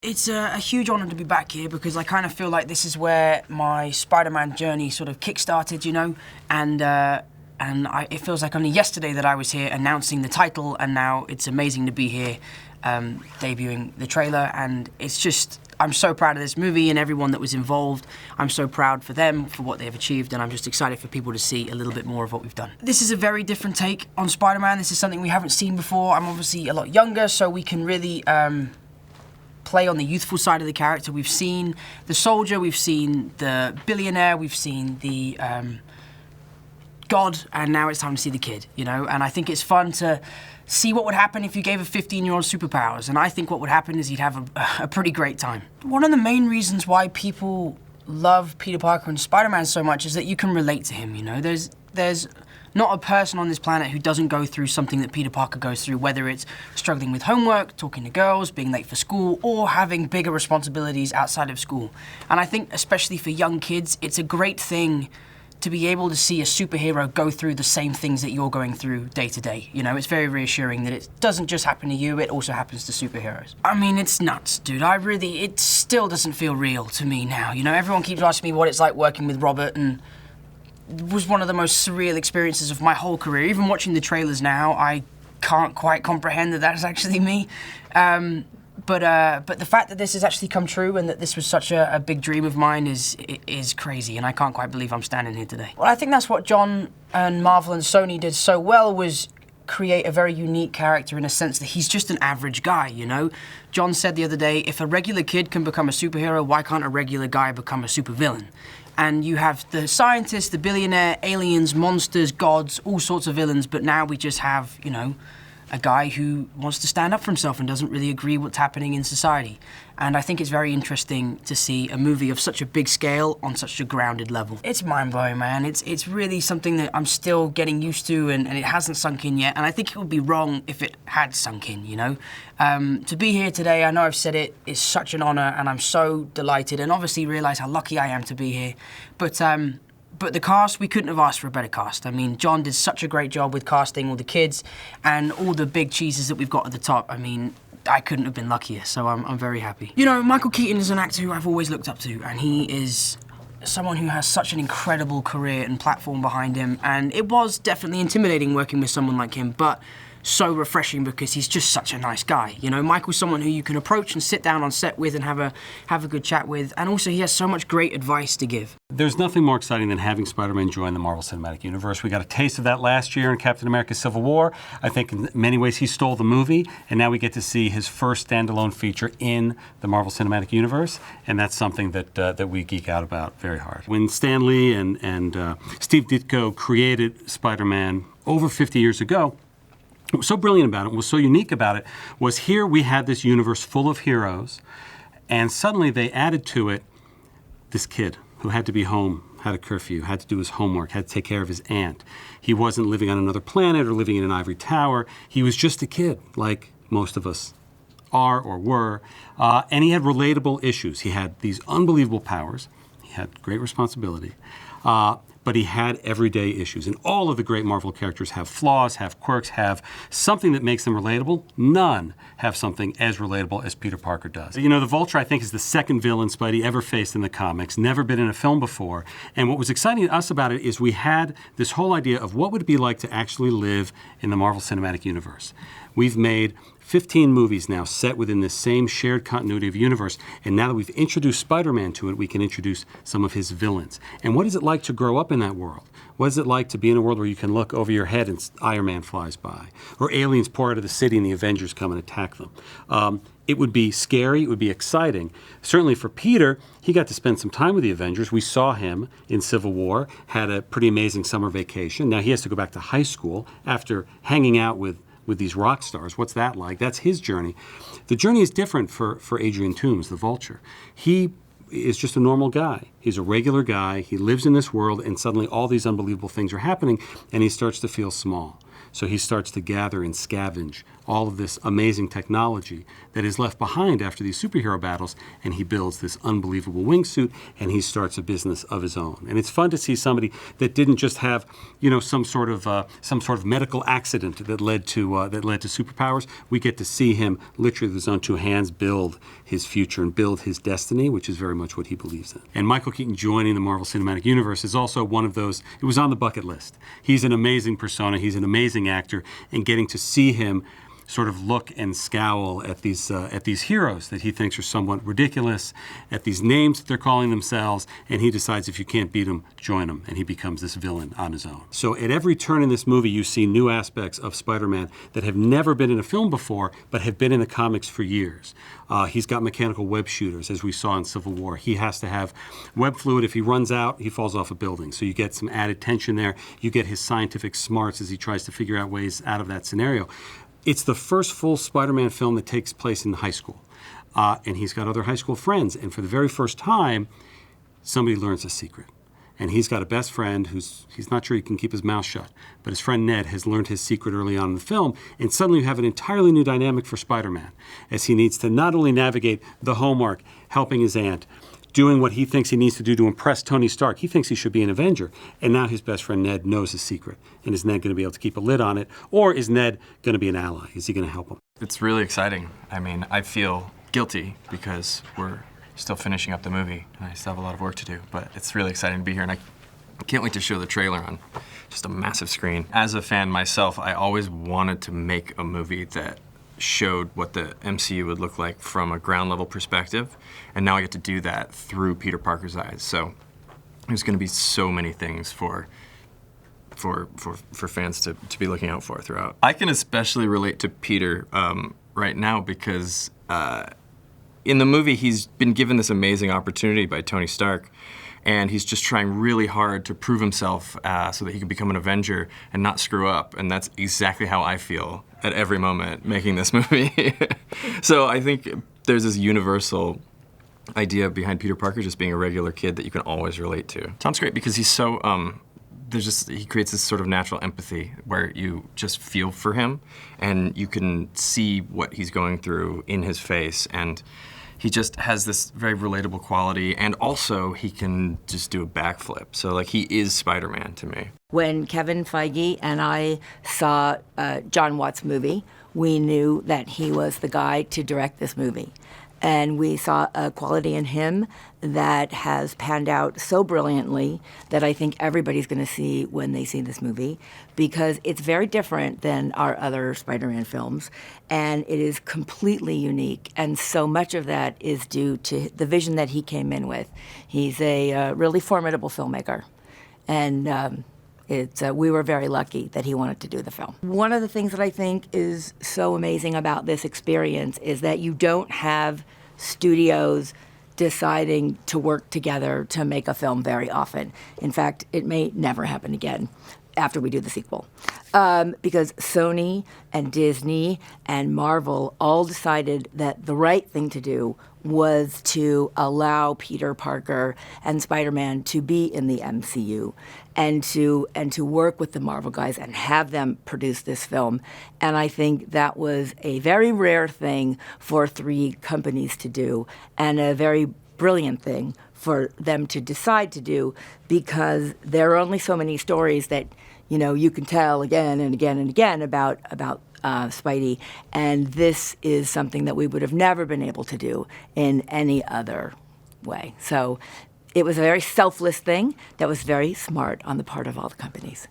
It's a huge honor to be back here because I kind of feel like this is where my Spider-Man journey sort of kick-started, you know, and it feels like only yesterday that I was here announcing the title, and now it's amazing to be here debuting the trailer, and it's just, I'm so proud of this movie and everyone that was involved. I'm so proud for them, for what they've achieved, and I'm just excited for people to see a little bit more of what we've done. This is a very different take on Spider-Man. This is something we haven't seen before. I'm obviously a lot younger, so we can really play on the youthful side of the character. We've seen the soldier, we've seen the billionaire, we've seen the god, and now it's time to see the kid, you know? And I think it's fun to see what would happen if you gave a 15-year-old superpowers, and I think what would happen is he'd have a pretty great time. One of the main reasons why people love Peter Parker and Spider-Man so much is that you can relate to him, you know? There's not a person on this planet who doesn't go through something that Peter Parker goes through, whether it's struggling with homework, talking to girls, being late for school, or having bigger responsibilities outside of school. And I think, especially for young kids, it's a great thing to be able to see a superhero go through the same things that you're going through day to day. You know, it's very reassuring that it doesn't just happen to you, it also happens to superheroes. I mean, it's nuts, dude. It still doesn't feel real to me now. You know, everyone keeps asking me what it's like working with Robert, and it was one of the most surreal experiences of my whole career. Even watching the trailers now, I can't quite comprehend that that's actually me. But the fact that this has actually come true and that this was such a big dream of mine is crazy, and I can't quite believe I'm standing here today. Well, I think that's what Jon and Marvel and Sony did so well, was create a very unique character in a sense that he's just an average guy, you know? Jon said the other day, if a regular kid can become a superhero, why can't a regular guy become a supervillain? And you have the scientist, the billionaire, aliens, monsters, gods, all sorts of villains, but now we just have, you know, a guy who wants to stand up for himself and doesn't really agree what's happening in society. And I think it's very interesting to see a movie of such a big scale on such a grounded level. It's mind-blowing, man. It's really something that I'm still getting used to, and it hasn't sunk in yet, and I think it would be wrong if it had sunk in, you know? To be here today, I know I've said it, is such an honor, and I'm so delighted, and obviously realize how lucky I am to be here. But the cast, we couldn't have asked for a better cast. I mean, Jon did such a great job with casting all the kids and all the big cheeses that we've got at the top. I mean, I couldn't have been luckier, so I'm very happy. You know, Michael Keaton is an actor who I've always looked up to, and he is someone who has such an incredible career and platform behind him, and it was definitely intimidating working with someone like him, but so refreshing because he's just such a nice guy. You know, Michael's someone who you can approach and sit down on set with and have a good chat with, and also he has so much great advice to give. There's nothing more exciting than having Spider-Man join the Marvel Cinematic Universe. We got a taste of that last year in Captain America: Civil War. I think in many ways he stole the movie, and now we get to see his first standalone feature in the Marvel Cinematic Universe, and that's something that we geek out about very hard. When Stan Lee and Steve Ditko created Spider-Man over 50 years ago, what was so brilliant about it, what was so unique about it, was here we had this universe full of heroes, and suddenly they added to it this kid who had to be home, had a curfew, had to do his homework, had to take care of his aunt. He wasn't living on another planet or living in an ivory tower. He was just a kid, like most of us are or were, and he had relatable issues. He had these unbelievable powers. He had great responsibility. But he had everyday issues. And all of the great Marvel characters have flaws, have quirks, have something that makes them relatable. None have something as relatable as Peter Parker does. You know, the Vulture, I think, is the second villain Spidey ever faced in the comics, never been in a film before. And what was exciting to us about it is we had this whole idea of what would it be like to actually live in the Marvel Cinematic Universe. We've made 15 movies now set within this same shared continuity of universe, and now that we've introduced Spider-Man to it, we can introduce some of his villains. And what is it like to grow up in that world? What is it like to be in a world where you can look over your head and Iron Man flies by, or aliens pour out of the city and the Avengers come and attack them? It would be scary, it would be exciting. Certainly for Peter, he got to spend some time with the Avengers. We saw him in Civil War, had a pretty amazing summer vacation. Now he has to go back to high school after hanging out with these rock stars. What's that like? That's his journey. The journey is different for Adrian Toomes, the Vulture. He is just a normal guy. He's a regular guy. He lives in this world, and suddenly all these unbelievable things are happening, and he starts to feel small. So he starts to gather and scavenge all of this amazing technology that is left behind after these superhero battles, and he builds this unbelievable wingsuit, and he starts a business of his own. And it's fun to see somebody that didn't just have, some sort of medical accident that led to superpowers. We get to see him literally with his own two hands build his future and build his destiny, which is very much what he believes in. And Michael Keaton joining the Marvel Cinematic Universe is also one of those, it was on the bucket list. He's an amazing persona, he's an amazing actor, and getting to see him sort of look and scowl at these heroes that he thinks are somewhat ridiculous, at these names that they're calling themselves, and he decides if you can't beat them, join them, and he becomes this villain on his own. So at every turn in this movie, you see new aspects of Spider-Man that have never been in a film before, but have been in the comics for years. He's got mechanical web shooters, as we saw in Civil War. He has to have web fluid. If he runs out, he falls off a building. So you get some added tension there. You get his scientific smarts as he tries to figure out ways out of that scenario. It's the first full Spider-Man film that takes place in high school. And he's got other high school friends. And for the very first time, somebody learns a secret. And he's got a best friend he's not sure he can keep his mouth shut. But his friend Ned has learned his secret early on in the film. And suddenly you have an entirely new dynamic for Spider-Man, as he needs to not only navigate the homework, helping his aunt, doing what he thinks he needs to do to impress Tony Stark. He thinks he should be an Avenger. And now his best friend Ned knows his secret. And is Ned going to be able to keep a lid on it? Or is Ned going to be an ally? Is he going to help him? It's really exciting. I mean, I feel guilty because we're still finishing up the movie and I still have a lot of work to do. But it's really exciting to be here, and I can't wait to show the trailer on just a massive screen. As a fan myself, I always wanted to make a movie that showed what the MCU would look like from a ground level perspective, and now I get to do that through Peter Parker's eyes. So there's going to be so many things for fans to be looking out for throughout. I can especially relate to Peter right now because in the movie he's been given this amazing opportunity by Tony Stark, and he's just trying really hard to prove himself so that he can become an Avenger and not screw up. And that's exactly how I feel at every moment making this movie. So I think there's this universal idea behind Peter Parker just being a regular kid that you can always relate to. Tom's great because he's so, he creates this sort of natural empathy where you just feel for him and you can see what he's going through in his face, and he just has this very relatable quality, and also he can just do a backflip. So like, he is Spider-Man to me. When Kevin Feige and I saw Jon Watts' movie, we knew that he was the guy to direct this movie. And we saw a quality in him that has panned out so brilliantly that I think everybody's going to see when they see this movie, because it's very different than our other Spider-Man films, and it is completely unique. And so much of that is due to the vision that he came in with. He's a really formidable filmmaker, and we were very lucky that he wanted to do the film. One of the things that I think is so amazing about this experience is that you don't have studios deciding to work together to make a film very often. In fact, it may never happen again after we do the sequel. Because Sony and Disney and Marvel all decided that the right thing to do was to allow Peter Parker and Spider-Man to be in the MCU and to work with the Marvel guys and have them produce this film. And I think that was a very rare thing for three companies to do, and a very brilliant thing for them to decide to do, because there are only so many stories that you can tell again and again and again about Spidey, and this is something that we would have never been able to do in any other way. So it was a very selfless thing that was very smart on the part of all the companies.